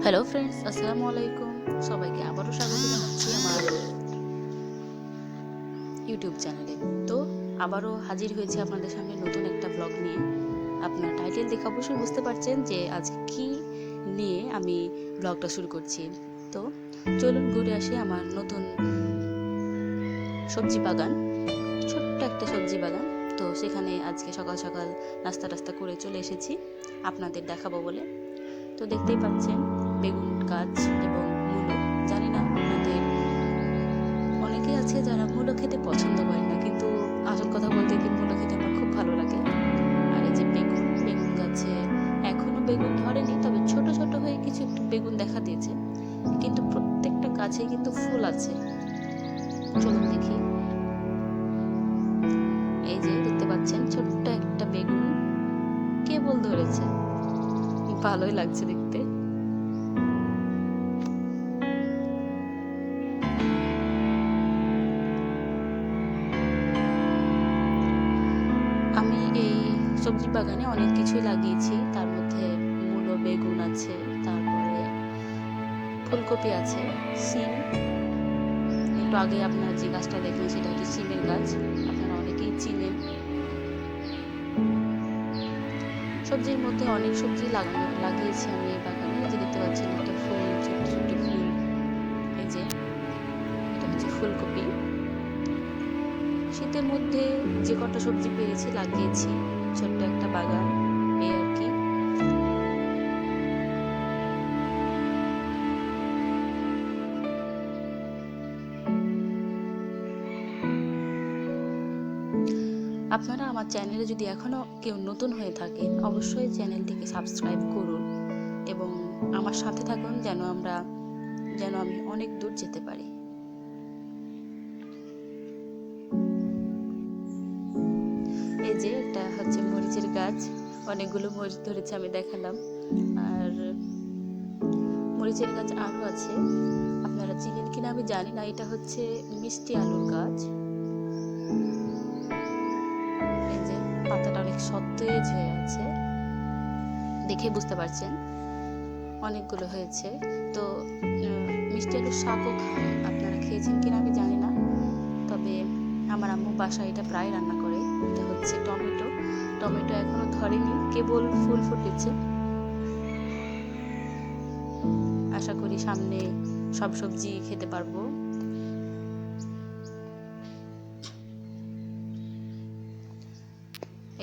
Hello friends, আসসালামু আলাইকুম। সবাইকে আবারও স্বাগত জানাচ্ছি আমার ইউটিউব চ্যানেলে। তো আবারও হাজির হয়েছে আপনাদের সামনে নতুন একটা ব্লগ নিয়ে। আপনার টাইটেল দেখে অবশ্যই বুঝতে পারছেন যে আজ কি নিয়ে আমি ব্লগটা শুরু করছি। তো চলুন ঘুরে আসি আমার নতুন সবজি বাগান, ছোট্ট একটা সবজি বাগান। তো সেখানে আজকে সকাল সকাল নাস্তা টাস্তা করে চলে এসেছি আপনাদের দেখাবো বলে। তো দেখতেই পাচ্ছেন বেগুন গাছ এবং মূলো। জানি না আপনাদের অনেকেই আছে যারা মূলো খেতে পছন্দ করে না, কিন্তু আসল কথা বলতে কি মূলো খেতে আমার খুব ভালো লাগে। আর এই যে বেগুন, বেগুন গাছে এখনো বেগুন ধরেনি, তবে ছোট ছোট হয়ে কিছু একটু বেগুন দেখা দিয়েছে, কিন্তু প্রত্যেকটা গাছে কিন্তু ফুল আছে। চলুন দেখি। এই যে দেখতে পাচ্ছেন ছোট্ট একটা বেগুন কেবল ধরেছে, ভালোই লাগছে দেখতে। আমি এই সবজি বাগানে অনেক কিছুই লাগিয়েছি, তার মধ্যে মূলো, বেগুন আছে, তারপরে ফুলকপি আছে, সিম। একটু আগে আপনারা যে গাছটা দেখলেন সেটা হচ্ছে সিমের গাছ, আপনারা অনেকেই চিনেন। সবজির মধ্যে অনেক সবজি লাগিয়েছি আমি এই বাগানে। যে দেখতে পাচ্ছেন একটা ফুল, ছোট্ট ছোট্ট ফুল। এই যে এটা হচ্ছে ফুলকপি। শীতের মধ্যে যে কটা সবজি পেয়েছি লাগিয়েছি, ছোট্ট একটা বাগান, এই আর কি। আপনারা আমার চ্যানেলে যদি এখনও কেউ নতুন হয়ে থাকেন, অবশ্যই চ্যানেলটিকে সাবস্ক্রাইব করুন এবং আমার সাথে থাকুন, যেন আমি অনেক দূর যেতে পারি। এই যে একটা হচ্ছে মরিচের গাছ, অনেকগুলো মরিচ ধরেছে আমি দেখালাম। আর মরিচের গাছ আরও আছে, আপনারা চিনেন কিনা আমি জানি না। এটা হচ্ছে মিষ্টি আলুর গাছ। এই যে পাতাটা অনেক সতেজ হয়ে আছে, দেখে বুঝতে পারছেন অনেকগুলো হয়েছে। তো মিষ্টি আলুর শাকও খায়, আপনারা খেয়েছেন কিনা আমি জানি না, তবে আমার আম্মু বাসায় এটা প্রায় রান্না করে। এটা হচ্ছে টমেটো। টমেটো এখনো ধরেনি, কেবল ফুল ফুটেছে। আশা করি সামনে সব সবজি খেতে পারবো।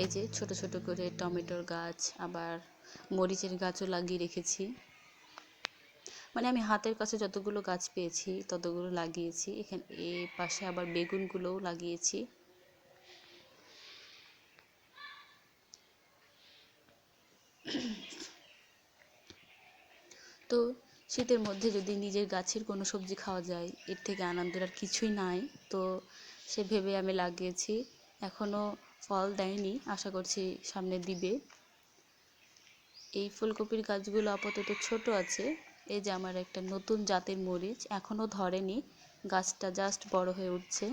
এই যে ছোট ছোট করে টমেটোর গাছ, আবার মরিচের গাছও লাগিয়ে রেখেছি। মানে আমি হাতের কাছে যতগুলো গাছ পেয়েছি ততগুলো লাগিয়েছি। এখানে এই পাশে আবার বেগুনগুলোও লাগিয়েছি। তো শীতের মধ্যে যদি নিজের গাছের কোনো সবজি খাওয়া যায়, এর থেকে আনন্দের আর কিছুই নাই। তো সে ভেবে আমি লাগিয়েছি। এখনও ফল দেয়নি, আশা করছি সামনে দিবে। এই ফুলকপির গাছগুলো আপাতত ছোট আছে। এই যে আমার একটা নতুন জাতের মরিচ, এখনও ধরেনি, গাছটা জাস্ট বড় হয়ে উঠছে।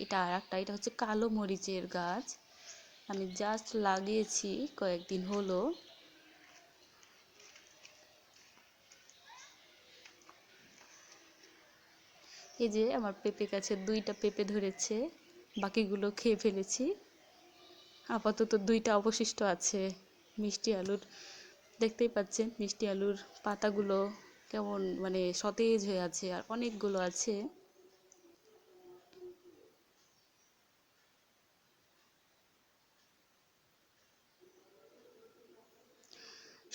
এটা আর একটা, এটা হচ্ছে কালো মরিচের গাছ, আমি জাস্ট লাগিয়েছি কয়েকদিন হলো। এই যে আমার পেঁপে গাছে 2টা পেঁপে ধরেছে, বাকিগুলো খেয়ে ফেলেছি। আপাতত 2টা অবশিষ্ট আছে। মিষ্টি আলুর, দেখতেই পাচ্ছেন মিষ্টি আলুর পাতাগুলো কেমন মানে সতেজ হয়ে আছে, আর অনেকগুলো আছে।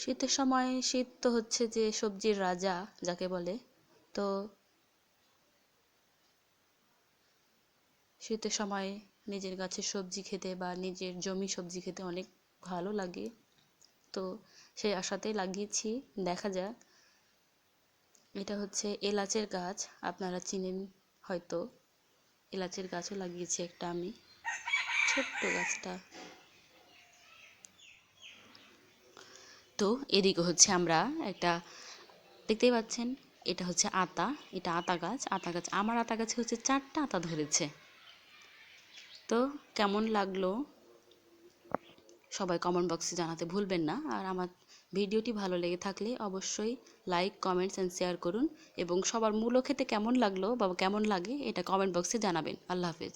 শীতের সময়, শীত তো হচ্ছে যে সবজির রাজা যাকে বলে। তো শীতের সময় নিজের গাছের সবজি খেতে বা নিজের জমি সবজি খেতে অনেক ভালো লাগে। তো সেই আশাতেই লাগিয়েছি, দেখা যাক। এটা হচ্ছে এলাচের গাছ, আপনারা চিনেন হয়তো। এলাচের গাছও লাগিয়েছি একটা আমি, ছোট্ট গাছটা। তো এদিকে হচ্ছে আমরা একটা, দেখতেই পাচ্ছেন এটা হচ্ছে আতা। এটা আতা গাছ। আতা গাছ, আমার আতা গাছে হচ্ছে 4টা আতা ধরেছে। তো কেমন লাগলো সবাই কমেন্ট বক্সে জানাতে ভুলবেন না। আর আমার ভিডিওটি ভালো লেগে থাকলে অবশ্যই লাইক, কমেন্টস অ্যান্ড শেয়ার করুন এবং সবার মূলো খেতে কেমন লাগলো বা কেমন লাগে এটা কমেন্ট বক্সে জানাবেন। আল্লাহ হাফেজ।